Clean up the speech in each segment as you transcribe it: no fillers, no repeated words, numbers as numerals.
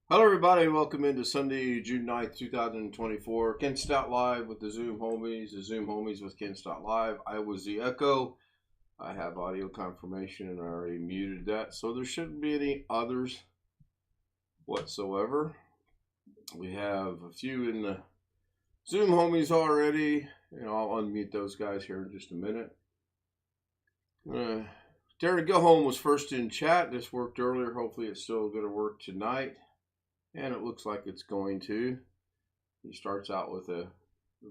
Hello, everybody. Welcome into Sunday, June 9th, 2024. Ken Stott Live with the Zoom Homies. The Zoom Homies with Ken Stott Live. I was the Echo. I have audio confirmation and I already muted that. So there shouldn't be any others whatsoever. We have a few in the Zoom Homies already. And I'll unmute those guys here in just a minute. Dare to Go Home was first in chat. This worked earlier. Hopefully it's still going to work tonight. And it looks like it's going to. He starts out with a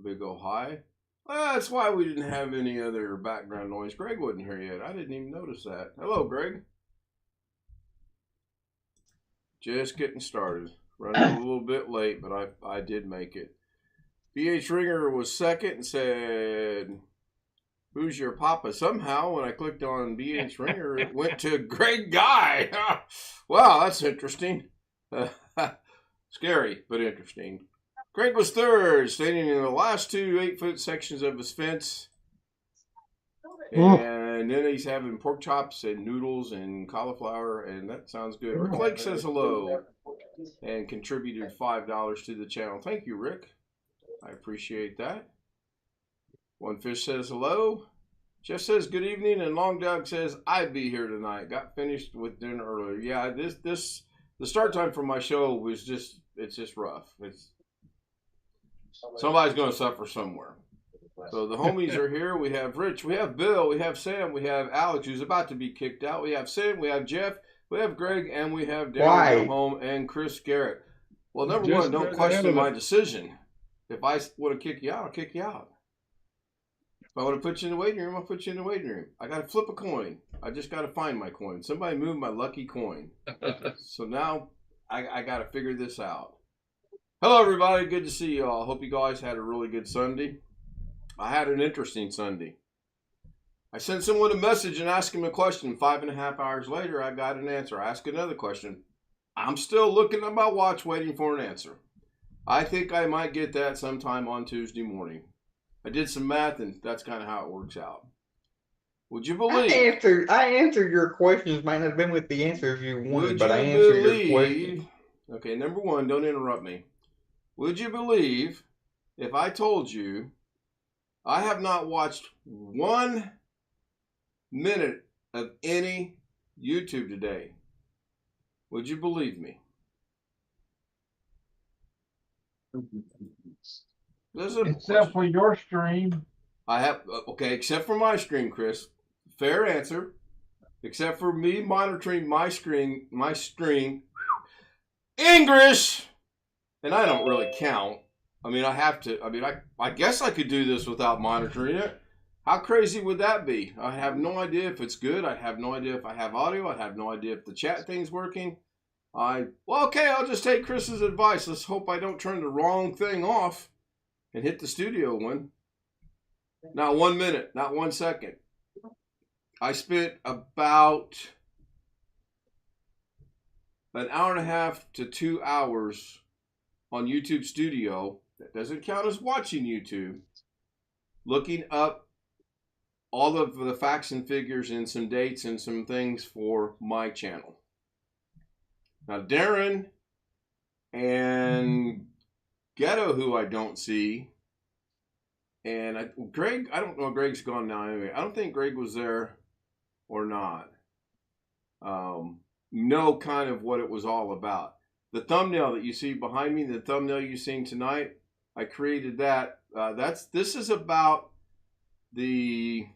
big old hi. That's why we didn't have any other background noise. Greg wasn't here yet. I didn't even notice that. Hello, Greg. Just getting started. Running a little bit late, but I did make it. BH Ringer was second and said, "Who's your papa?" Somehow, when I clicked on BH Ringer, it went to Greg Guy. Wow, that's interesting. Scary, but interesting. Greg was third, standing in the last two 8-foot sections of his fence. And then he's having pork chops and noodles and cauliflower, and that sounds good. Rick Lake says hello and contributed $5 to the channel. Thank you, Rick. I appreciate that. One Fish says hello. Jeff says good evening, and Long Dog says I'd be here tonight. Got finished with dinner earlier. Yeah, the start time for my show was it's just rough. Somebody's going to suffer somewhere. So the homies are here. We have Rich, we have Bill, we have Sam, we have Alex, who's about to be kicked out. We have Sid, we have Jeff, we have Greg, and we have Darren Go Home and Chris Garrett. Well, number one, don't question my decision. If I want to kick you out, I'll kick you out. If I want to put you in the waiting room, I'll put you in the waiting room. I got to flip a coin. I just got to find my coin. Somebody moved my lucky coin. So now I got to figure this out. Hello, everybody. Good to see you all. Hope you guys had a really good Sunday. I had an interesting Sunday. I sent someone a message and asked him a question. 5.5 hours later, I got an answer. I asked another question. I'm still looking at my watch waiting for an answer. I think I might get that sometime on Tuesday morning. I did some math, and that's kind of how it works out. Would you believe? I answered your questions. Might not have been with the answers you wanted, but I answered your questions. Okay, number one, don't interrupt me. Would you believe if I told you I have not watched 1 minute of any YouTube today? Would you believe me? Except for your stream. I have, okay, except for my stream, Chris. Fair answer. Except for me monitoring my stream, English, and I don't really count. I mean, I guess I could do this without monitoring it. How crazy would that be? I have no idea if it's good. I have no idea if I have audio. I have no idea if the chat thing's working. Well, okay, I'll just take Chris's advice. Let's hope I don't turn the wrong thing off and hit the studio one. Not 1 minute, not 1 second. I spent about an hour and a half to 2 hours on YouTube Studio. That doesn't count as watching YouTube. Looking up all of the facts and figures and some dates and some things for my channel. Now, Darren and Ghetto, who I don't see, and Greg, I don't know. Greg's gone now anyway. I don't think Greg was there or not. Know kind of what it was all about. The thumbnail that you see behind me, the thumbnail you've seen tonight, I created that. This is about the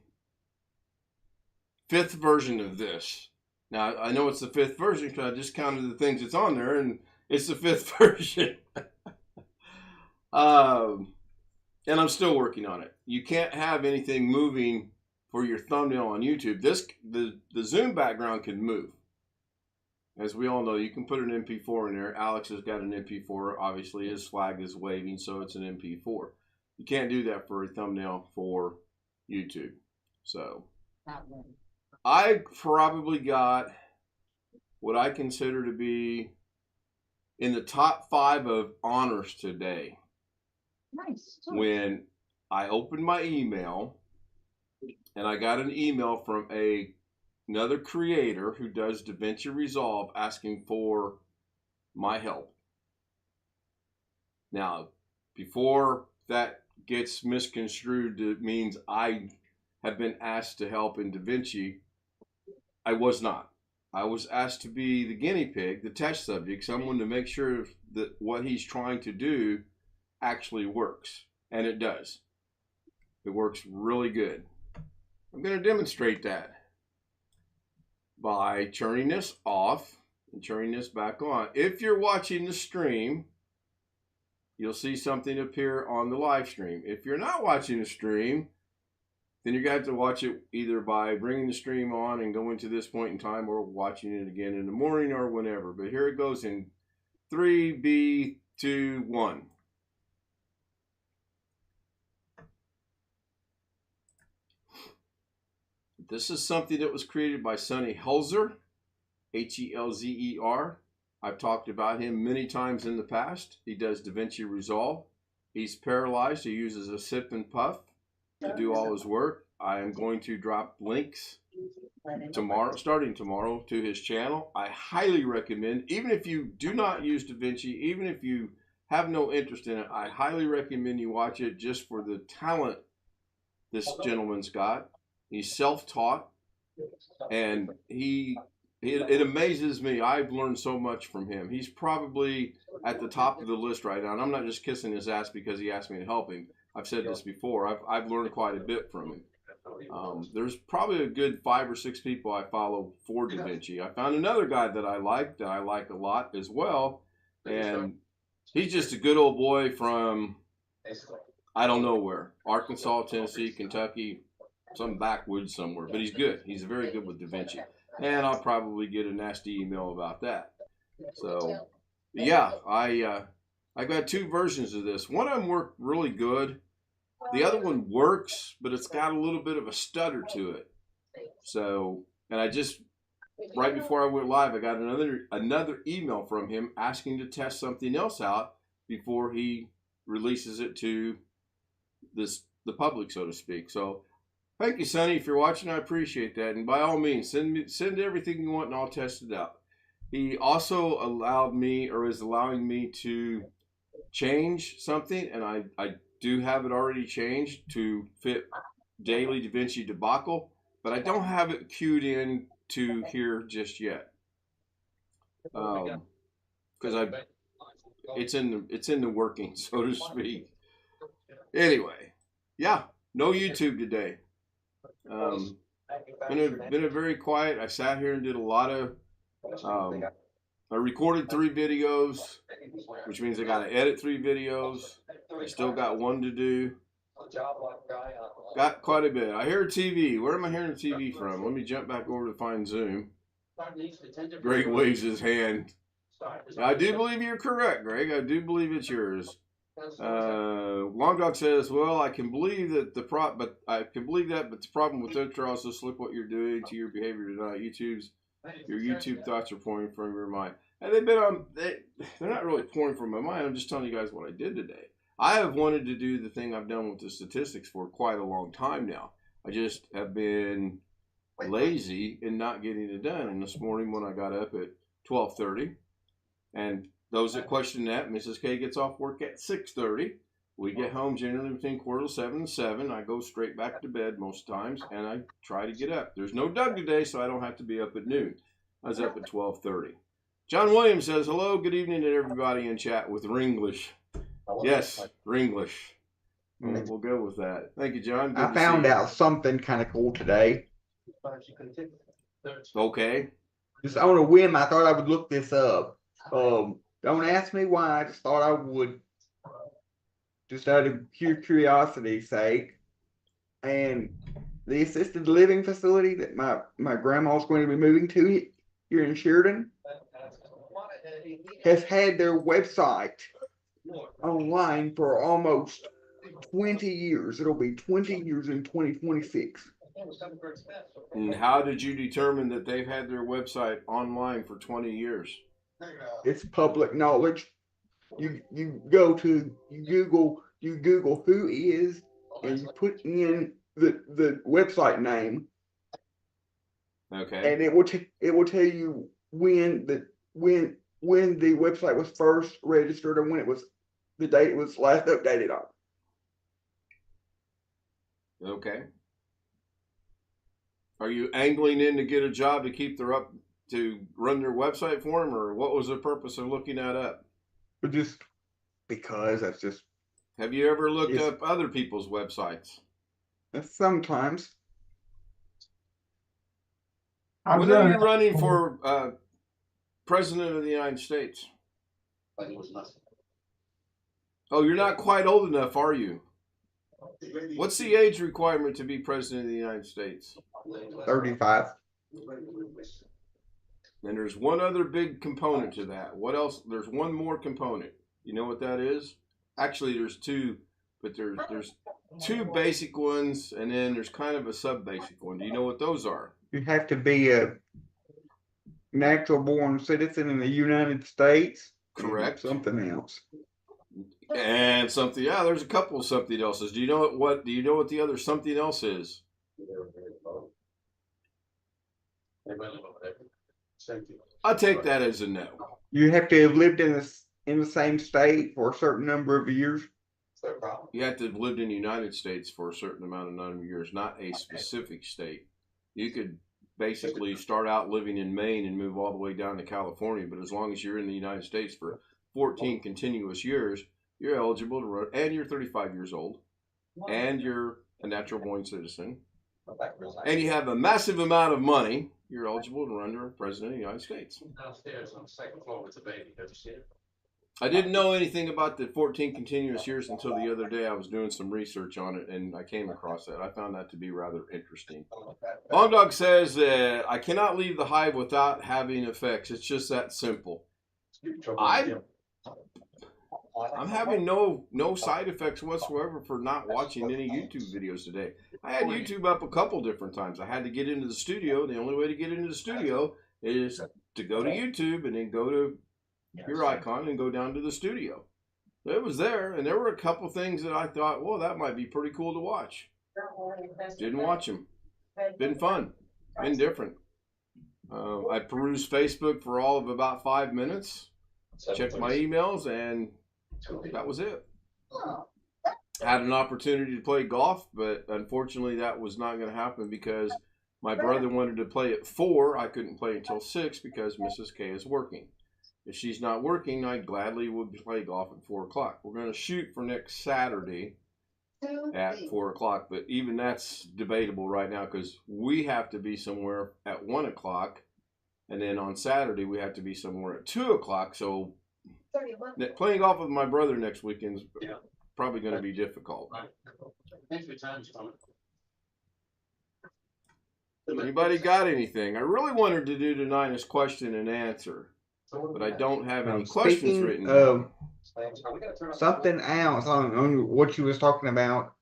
5th version of this. Now, I know it's the 5th version because I just counted the things that's on there, and it's the 5th version. And I'm still working on it. You can't have anything moving for your thumbnail on YouTube. The Zoom background can move. As we all know, you can put an MP4 in there. Alex has got an MP4. Obviously, his flag is waving, so it's an MP4. You can't do that for a thumbnail for YouTube. So I probably got what I consider to be in the top 5 of honors today. Nice. When I opened my email and I got an email from another creator who does DaVinci Resolve asking for my help. Now, before that gets misconstrued, it means I have been asked to help in Da Vinci. I was not. I was asked to be the guinea pig, the test subject, someone to make sure that what he's trying to do actually works. And it does. It works really good. I'm going to demonstrate that by turning this off and turning this back on. If you're watching the stream, you'll see something appear on the live stream. If you're not watching the stream, then you're going to have to watch it either by bringing the stream on and going to this point in time, or watching it again in the morning or whenever. But here it goes in 3, 2, 1. This is something that was created by Sonny Helzer, Helzer. I've talked about him many times in the past. He does Da Vinci Resolve. He's paralyzed. He uses a sip and puff to do all his work. I am going to drop links tomorrow, starting tomorrow, to his channel. I highly recommend, even if you do not use Da Vinci, even if you have no interest in it, I highly recommend you watch it just for the talent this gentleman's got. He's self-taught, and it amazes me. I've learned so much from him. He's probably at the top of the list right now, and I'm not just kissing his ass because he asked me to help him. I've said this before. I've learned quite a bit from him. There's probably a good 5 or 6 people I follow for Da Vinci. I found another guy that I like a lot as well, and he's just a good old boy from I don't know where, Arkansas, Tennessee, Kentucky, some backwoods somewhere, but he's good. He's very good with Da Vinci, and I'll probably get a nasty email about that. So yeah, I got 2 versions of this. One of them worked really good. The other one works, but it's got a little bit of a stutter to it. So, and I just, right before I went live, I got another email from him asking to test something else out before he releases it to the public, so to speak. So thank you, Sonny. If you're watching, I appreciate that. And by all means, send everything you want and I'll test it out. He also allowed me, or is allowing me, to change something, and I do have it already changed to fit Daily Davinci Debacle, but I don't have it queued in to here just yet. Because it's in the working, so to speak. Anyway, yeah, no YouTube today. Been a very quiet. I sat here and did a lot of I recorded 3 videos, which means I got to edit 3 videos. I still got 1 to do. Got quite a bit. I hear TV. Where am I hearing TV from? Let me jump back over to find Zoom. Greg waves his hand. I do believe you're correct, Greg. I do believe it's yours. Long Dog says, well, I can believe that but the problem with those trials is look what you're doing to your behavior tonight. Your YouTube thoughts are pouring from your mind. And they're not really pouring from my mind. I'm just telling you guys what I did today. I have wanted to do the thing I've done with the statistics for quite a long time now. I just have been lazy in not getting it done. And this morning when I got up at 12:30, and those that question that, Mrs. K gets off work at 6:30. We get home generally between 6:45 and 7. I go straight back to bed most times, and I try to get up. There's no Doug today, so I don't have to be up at noon. I was up at 12:30. John Williams says, hello, good evening to everybody in chat with Ringlish. Yes, Ringlish. We'll go with that. Thank you, John. Good I found out something kind of cool today. Okay. Just on a whim, I thought I would look this up. Don't ask me why. I just thought I would. Just out of pure curiosity's sake. And the assisted living facility that my grandma's going to be moving to here in Sheridan has had their website online for almost 20 years. It'll be 20 years in 2026. And how did you determine that they've had their website online for 20 years? It's public knowledge. You Google who is, and you put in the website name. Okay. And it will tell you when when the website was first registered and when it was the date it was last updated on. Okay. Are you angling in to get a job to keep their up to run their website for them, or what was the purpose of looking that up? But just because that's just. Have you ever looked up other people's websites? Sometimes. When are you running for President of the United States? Oh, you're not quite old enough, are you? What's the age requirement to be President of the United States? 35. And there's one other big component to that. What else? There's one more component. You know what that is? Actually, there's two, but there's two basic ones, and then there's kind of a sub-basic one. Do you know what those are? You have to be a natural born citizen in the United States. Correct. Something else. And something. Yeah, there's a couple of something else's. Do you know what? Do you know what the other something else is? I'll take that as a no. You have to have lived in the same state for a certain number of years. You have to have lived in the United States for a certain amount of years, not a specific state. You could basically start out living in Maine and move all the way down to California, but as long as you're in the United States for 14 continuous years, you're eligible to run, and you're 35 years old, and you're a natural born citizen, and you have a massive amount of money, you're eligible to run for president of the United States. Downstairs on the second floor with the baby. Have you seen it? I didn't know anything about the 14 continuous years until the other day. I was doing some research on it, and I came across that. I found that to be rather interesting. Long Dog says that I cannot leave the hive without having effects. It's just that simple. I'm having no side effects whatsoever for not watching any YouTube videos today. I had YouTube up a couple different times. I had to get into the studio. The only way to get into the studio is to go to YouTube and then go to your icon and go down to the studio. It was there, and there were a couple things that I thought, well, that might be pretty cool to watch. Didn't watch them. Been fun. Been different. I perused Facebook for all of about 5 minutes. Checked my emails, and that was it. Had an opportunity to play golf, but unfortunately that was not going to happen because my brother wanted to play at 4. I couldn't play until 6 because Mrs. K is working. If she's not working, I gladly would play golf at 4 o'clock. We're going to shoot for next Saturday at 4 o'clock, but even that's debatable right now because we have to be somewhere at 1 o'clock, and then on Saturday we have to be somewhere at 2 o'clock. So playing golf with my brother next weekend is probably going to be difficult. Anybody got anything? I really wanted to do tonight is question and answer, but I don't have any questions written down. Something else on what you was talking about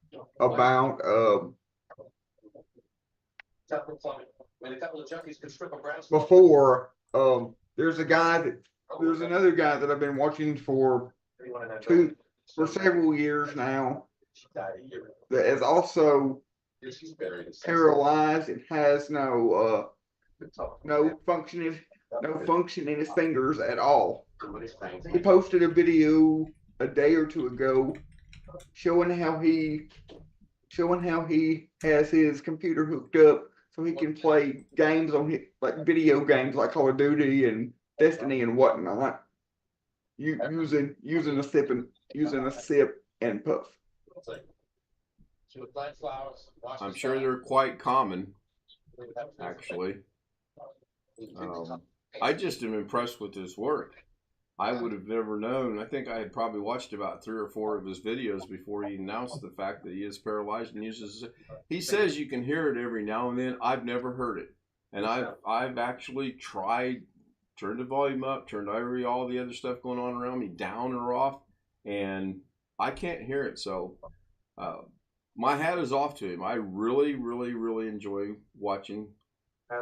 before. There's another guy that I've been watching for several years now that is also paralyzed and has no function in his fingers at all. He posted a video a day or two ago showing how he has his computer hooked up so he can play games on his, like video games like Call of Duty and Destiny and whatnot, using a sip and puff. I'm sure they're quite common, actually. I just am impressed with his work. I would have never known. I think I had probably watched about 3 or 4 of his videos before he announced the fact that he is paralyzed and uses. He says you can hear it every now and then. I've never heard it, and I've actually tried, turned the volume up, turned all the other stuff going on around me down or off, and I can't hear it. So my hat is off to him. I really, really, really enjoy watching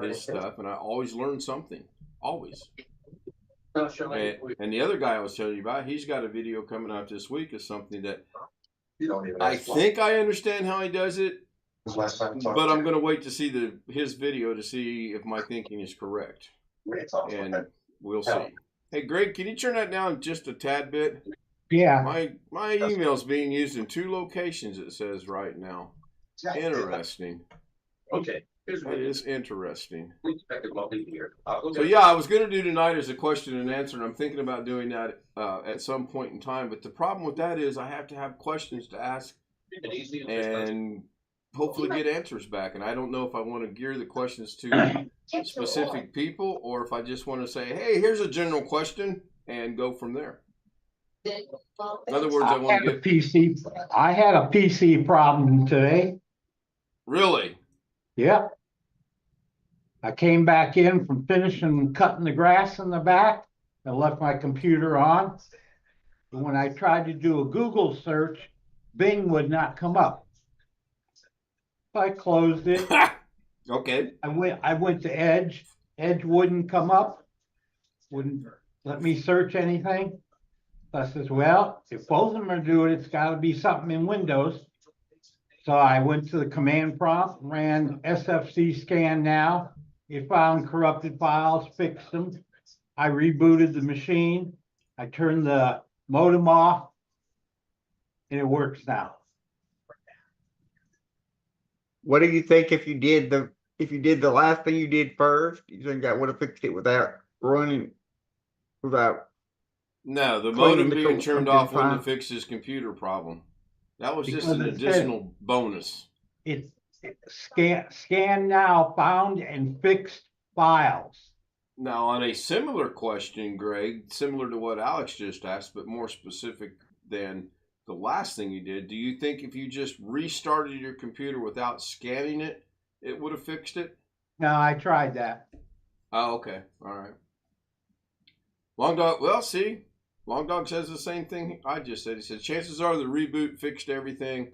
his stuff, and I always learn something. Always. And the other guy I was telling you about, he's got a video coming out this week of something that I think I understand how he does it, but I'm going to wait to see his video to see if my thinking is correct. And we'll see. Hey, Greg, can you turn that down just a tad bit? Yeah. My email's being used in 2 locations, it says right now. Interesting. Okay. That is interesting. We expected what we hear. So yeah, I was going to do tonight as a question and answer, and I'm thinking about doing that at some point in time. But the problem with that is I have to have questions to ask and hopefully get answers back. And I don't know if I want to gear the questions to specific people or if I just want to say, hey, here's a general question and go from there. In other words, I want to get PC. I had a PC problem today. Really? Yeah. I came back in from finishing cutting the grass in the back and left my computer on. And when I tried to do a Google search, Bing would not come up. So I closed it. Okay. I went to Edge. Edge wouldn't come up. Wouldn't let me search anything. So I says, well, if both of them are doing it, it's got to be something in Windows. So I went to the command prompt, ran SFC scan now. It found corrupted files, fixed them. I rebooted the machine. I turned the modem off, and it works now. What do you think if you did the last thing you did first? You think that would have fixed it without running, without? No, the modem being turned off wouldn't have fixed his computer problem. That was just an additional bonus. It's scan now, found and fixed files. Now, on a similar question, Greg, similar to what Alex just asked, but more specific than the last thing you did, do you think if you just restarted your computer without scanning it, it would have fixed it? No, I tried that. Oh, okay. All right. Long Dog, well, see, Long Dog says the same thing I just said. He said, chances are the reboot fixed everything.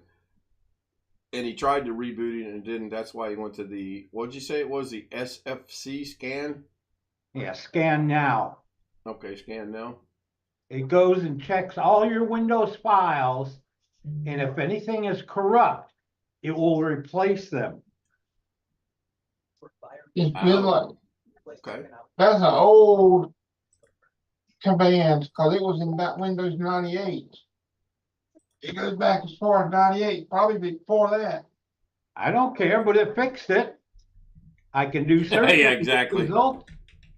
And he tried to reboot it and it didn't. That's why he went to the, what did you say it was? The SFC scan? Yeah, scan now. Okay, scan now. It goes and checks all your Windows files. And if anything is corrupt, it will replace them. It's been like, Okay. that's an old command because it was in that Windows 98. It goes back as far as 98, probably before that. I don't care, but it fixed it. I can do search. Yeah, exactly. Result.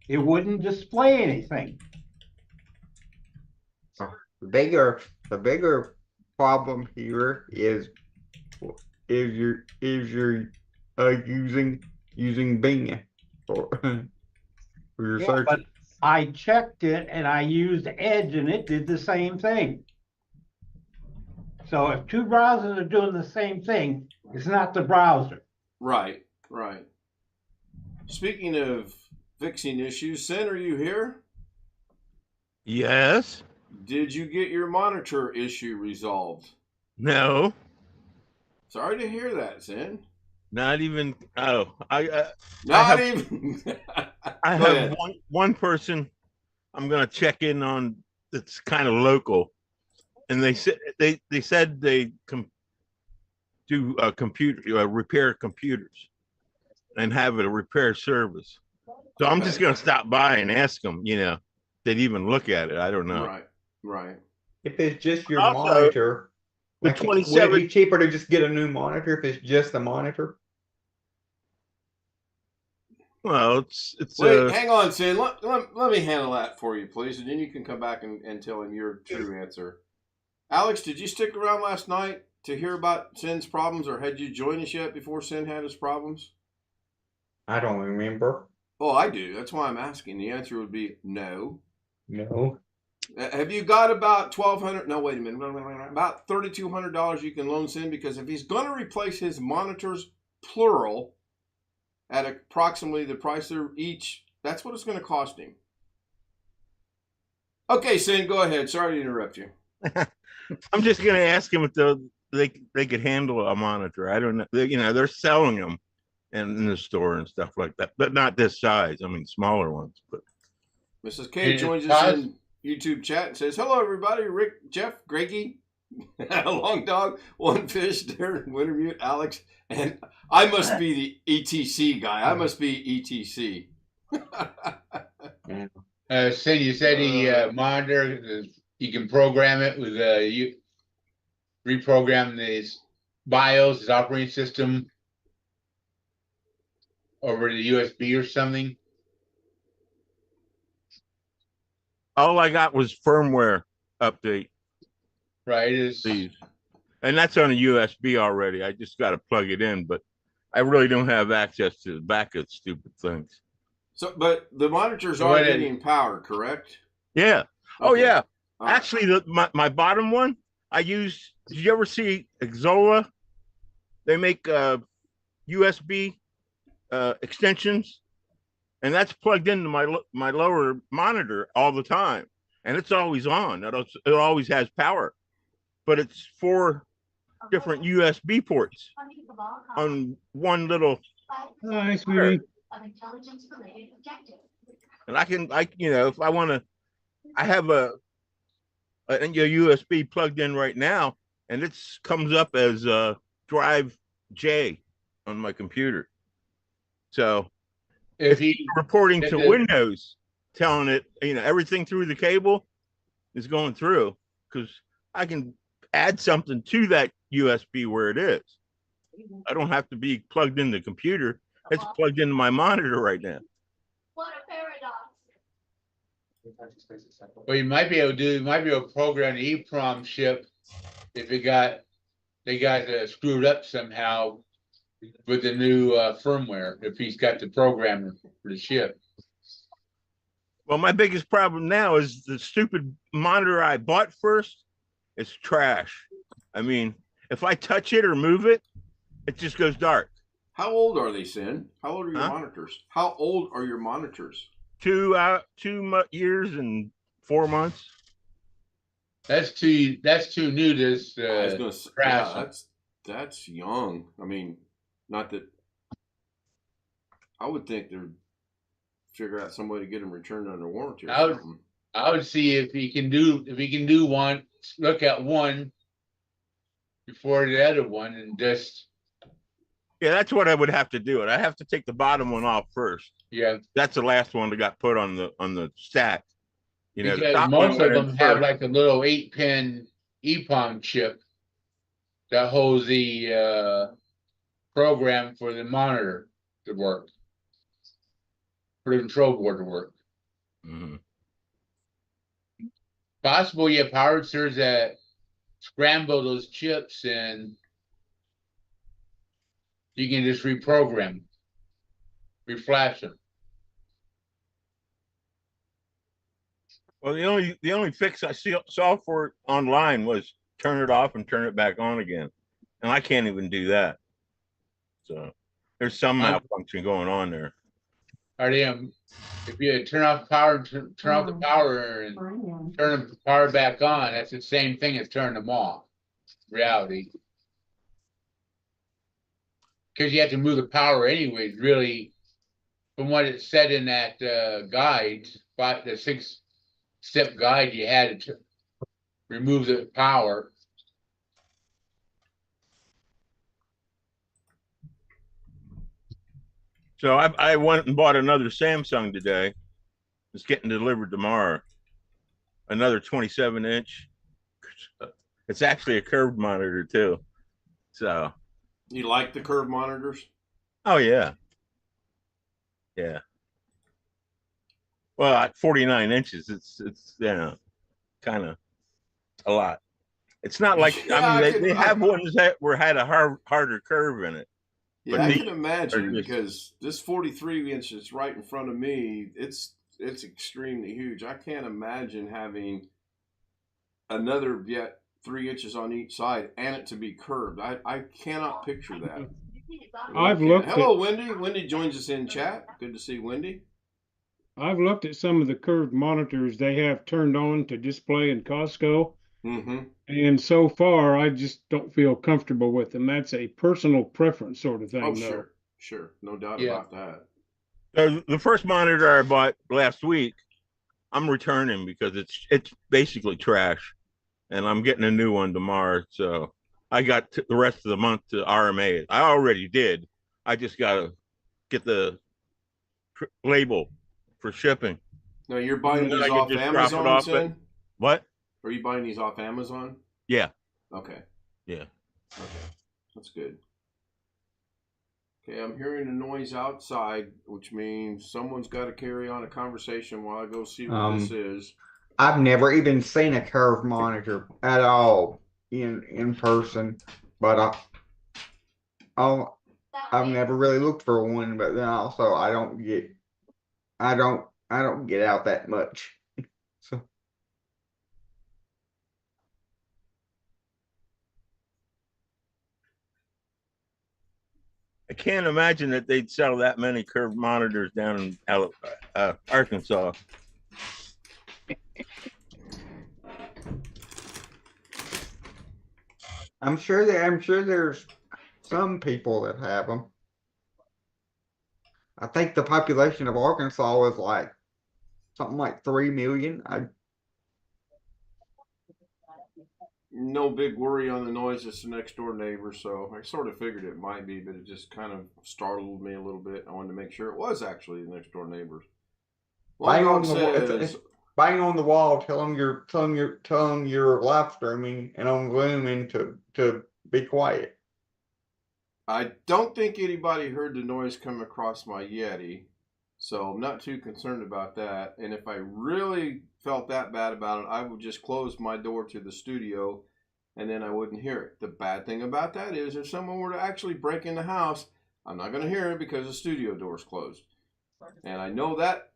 It wouldn't display anything. The bigger problem here is you're using Bing for your search. But I checked it and I used Edge and it did the same thing. So if 2 browsers are doing the same thing, it's not the browser. Right, right. Speaking of fixing issues, Sin, are you here? Yes. Did you get your monitor issue resolved? No. Sorry to hear that, Sin. Not even. Oh, Not even. I have one person I'm going to check in on that's kind of local, and they said they do a computer repair computers and have a repair service. So I'm just going to stop by and ask them. They'd even look at it. I don't know. Right. Right. If it's just your Also, monitor, the would 27 it be cheaper to just get a new monitor if it's just the monitor? Well, it's Wait, hang on, Sin. Let me handle that for you, please, and then you can come back and tell him your true answer. Alex, did you stick around last night to hear about Sin's problems, or had you joined us yet before Sin had his problems? I don't remember. Oh, I do. That's why I'm asking. The answer would be no. No. Have you got about $1,200? No, wait a minute. About $3,200 you can loan Sin, because if he's going to replace his monitors, plural, at approximately the price they're each, that's what it's going to cost him. Okay, Sin, go ahead. Sorry to interrupt you. I'm just going to ask him if they could handle a monitor. I don't know. They're selling them in the store and stuff like that, but not this size. I mean, smaller ones. But Mrs. K joins us in YouTube chat and says, hello, everybody. Rick, Jeff, Greggy, Long Dog, One Fish, Darren, Wintermute, Alex, and I must be the ETC guy. I must be ETC. Sid, you said the monitor, you can program it with you reprogram this BIOS, his operating system over the USB or something. All I got was firmware update. Right, These. And that's on a USB already. I just got to plug it in, but I really don't have access to the back of stupid things. So, but the monitors are getting power, correct? Yeah. Okay. Oh, yeah. Right. Actually, my bottom one, I use, did you ever see Xola? They make USB extensions, and that's plugged into my lower monitor all the time, and it's always on. It always has power, but it's 4 different USB ports on one little. Hi, sweetie. And if I want to, I have a USB plugged in right now, and it comes up as drive J on my computer. So if he's reporting to Windows, telling it, everything through the cable is going through, because I can add something to that USB where it is. I don't have to be plugged in the computer. It's plugged into my monitor right now. What a paradox. Well, you might be able to program the EEPROM chip if they got screwed up somehow with the new firmware, if he's got the programmer for the chip. Well, my biggest problem now is the stupid monitor I bought first is trash. I mean, if I touch it or move it, it just goes dark. How old are they, Sin? How old are your monitors? How old are your monitors? 2 years and 4 months. That's too new to crash. That's young. I mean, not that I would think they'd figure out some way to get them returned under warranty or something. I would see if he can do one, look at one before the other one, and just. Yeah, that's what I would have to do. I have to take the bottom one off first. Yeah, that's the last one that got put on the stack. Because most of them have like a little 8-pin EEPROM chip that holds the program for the monitor to work, for the control board to work. Mm-hmm. Possible you have power servers that scramble those chips and you can just reprogram, reflash them. Well, the only fix I saw for it online was turn it off and turn it back on again, and I can't even do that. So there's some malfunction going on there. Are they? If you turn off power, turn off the power and turn the power back on, that's the same thing as turning them off. Reality, because you have to move the power anyways. Really, from what it said in that guide, the 6-step guide, you had to remove the power. So I went and bought another Samsung today. It's getting delivered tomorrow. Another 27-inch. It's actually a curved monitor too. So. You like the curved monitors? Oh yeah. Yeah. Well, at 49 inches, it's kind of a lot. It's not like they have ones that had a harder curve in it. Yeah, I can imagine because this 43 inches right in front of me, it's extremely huge. I can't imagine having another yet 3 inches on each side and it to be curved. I cannot picture that. I've looked. Hello, Wendy. Wendy joins us in chat. Good to see Wendy. I've looked at some of the curved monitors they have turned on to display in Costco. Mm-hmm. And so far, I just don't feel comfortable with them. That's a personal preference sort of thing. Oh, sure. No doubt about that. The first monitor I bought last week, I'm returning because it's basically trash. And I'm getting a new one tomorrow. So I got the rest of the month to RMA it. I already did. I just got to get the label for shipping. Now you're buying Then these I could off just drop it Amazon, off Sin? What? Are you buying these off Amazon? Yeah. Okay. Yeah. Okay. That's good. Okay, I'm hearing a noise outside, which means someone's got to carry on a conversation while I go see what this is. I've never even seen a curve monitor at all in person, but I've never really looked for one. But then also I don't get out that much. So I can't imagine that they'd sell that many curved monitors down in Arkansas. I'm sure there's some people that have them. I think the population of Arkansas is like something like 3 million. No big worry on the noise. It's the next door neighbor, so I sort of figured it might be, but it just kind of startled me a little bit. I wanted to make sure it was actually the next door neighbors. Bang on the wall. Tell them you're live streaming and on Zoom and to be quiet. I don't think anybody heard the noise come across my Yeti, so I'm not too concerned about that. And if I really felt that bad about it, I would just close my door to the studio and then I wouldn't hear it. The bad thing about that is if someone were to actually break in the house, I'm not going to hear it because the studio door's closed. And I know that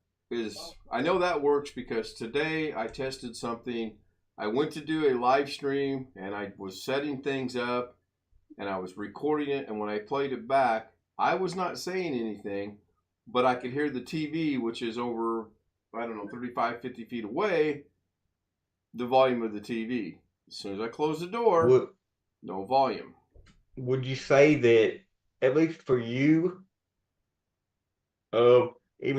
works because today I tested something. I went to do a live stream and I was setting things up and I was recording it, and when I played it back, I was not saying anything, but I could hear the TV, which is over, 35, 50 feet away, the volume of the TV. As soon as I closed the door, no volume. Would you say that, at least for you, even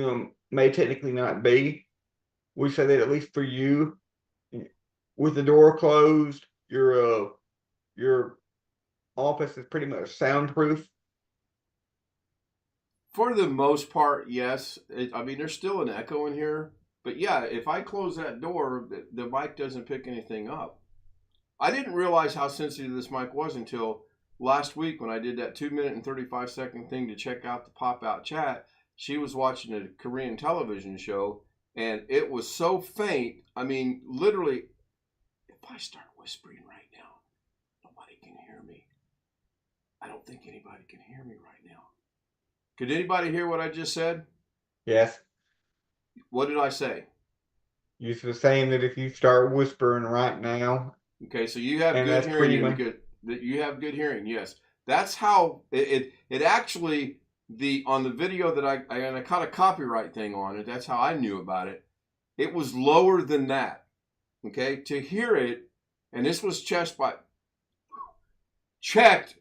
though it may technically not be, would you say that at least for you, with the door closed, your office is pretty much soundproof? For the most part, yes. There's still an echo in here, but yeah, if I close that door, the mic doesn't pick anything up. I didn't realize how sensitive this mic was until last week when I did that 2-minute and 35-second thing to check out the pop-out chat. She was watching a Korean television show, and it was so faint. Literally, if I start whispering right now, nobody can hear me. I don't think anybody can hear me right now. Could anybody hear what I just said? Yes. What did I say? You were saying that if you start whispering right now. Okay, so you have good hearing. You have good hearing. Yes, that's how it actually on the video that I caught a copyright thing on it. That's how I knew about it. It was lower than that. Okay, to hear it, and this was checked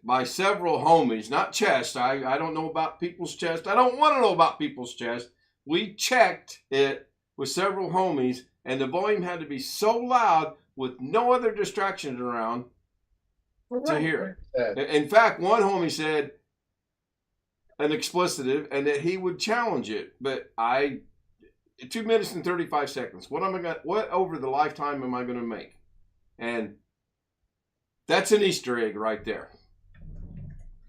by several homies, not chest. I don't know about people's chest. I don't want to know about people's chest. We checked it with several homies, and the volume had to be so loud with no other distractions around to hear it. In fact, one homie said an explicitive and that he would challenge it, but 2 minutes and 35 seconds. What over the lifetime am I going to make? And that's an Easter egg right there.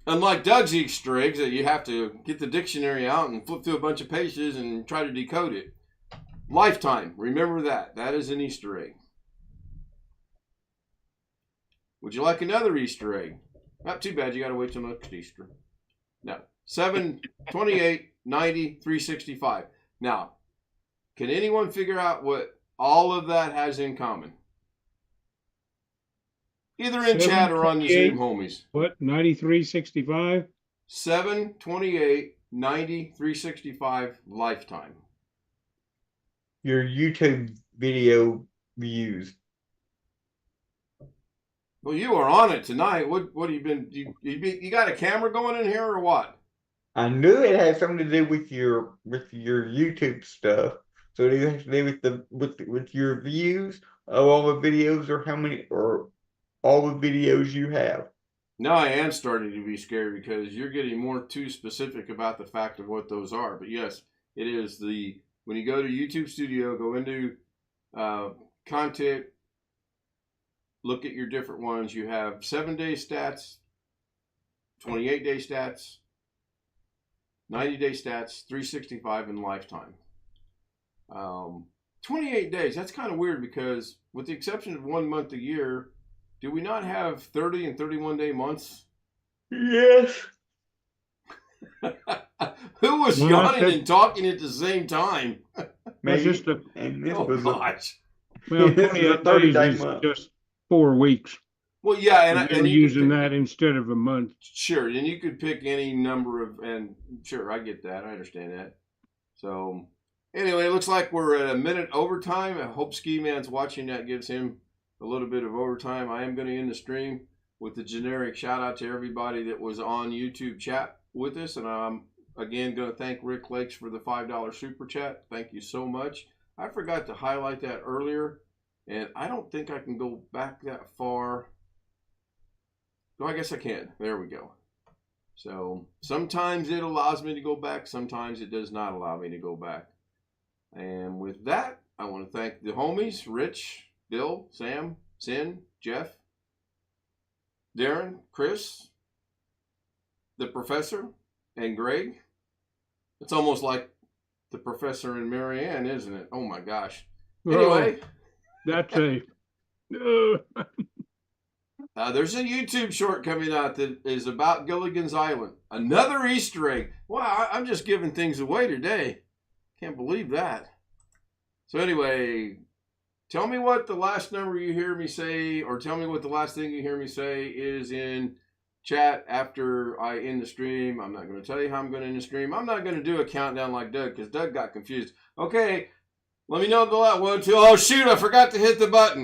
Unlike Doug's Easter eggs that you have to get the dictionary out and flip through a bunch of pages and try to decode it. Lifetime, remember that. That is an Easter egg. Would you like another Easter egg? Not too bad, you got to wait till next Easter. No. 7, 28, 90, 365. Now, can anyone figure out what all of that has in common? Either in chat or on the Zoom, homies. What, 9365? 7, 28, 90, 365 lifetime. Your YouTube video views. Well, you are on it tonight. What have you been? You got a camera going in here or what? I knew it had something to do with your YouTube stuff. So do you have to do with your views of all the videos, or how many, or all the videos you have? Now I am starting to be scared because you're getting more too specific about the fact of what those are. But yes, it is the when you go to YouTube Studio, go into content, look at your different ones. You have 7-day stats, 28-day stats, 90-day stats, 365, and lifetime. 28 days, that's kind of weird because with the exception of 1 month a year, do we not have 30 and 31-day months? Yes. Who was yawning and talking at the same time? That's just a, And this Oh, was gosh. well, This is a 28 30-day days is month. just 4 weeks. Well, yeah, And and you're you using could pick, that instead of a month. sure, and you could pick any number of, and sure, I get that, I understand that. So, anyway, it looks like we're at a minute overtime. I hope Ski Man's watching. That gives him a little bit of overtime. I am going to end the stream with a generic shout out to everybody that was on YouTube chat with us, and I'm again going to thank Rick Lakes for the $5 super chat. Thank you so much. I forgot to highlight that earlier, and I don't think I can go back that far. No, I guess I can. There we go. So sometimes it allows me to go back. Sometimes it does not allow me to go back. And with that, I want to thank the homies, Rich, Bill, Sam, Sin, Jeff, Darren, Chris, the professor, and Greg. It's almost like the professor and Marianne, isn't it? Oh my gosh. Anyway. That's a... There's a YouTube short coming out that is about Gilligan's Island. Another Easter egg. Wow, I'm just giving things away today. Can't believe that. So anyway, tell me what the last number you hear me say, or tell me what the last thing you hear me say is in chat after I end the stream. I'm not going to tell you how I'm going to end the stream. I'm not going to do a countdown like Doug, because Doug got confused. Okay, let me know the last 1, 2. Oh, shoot, I forgot to hit the button.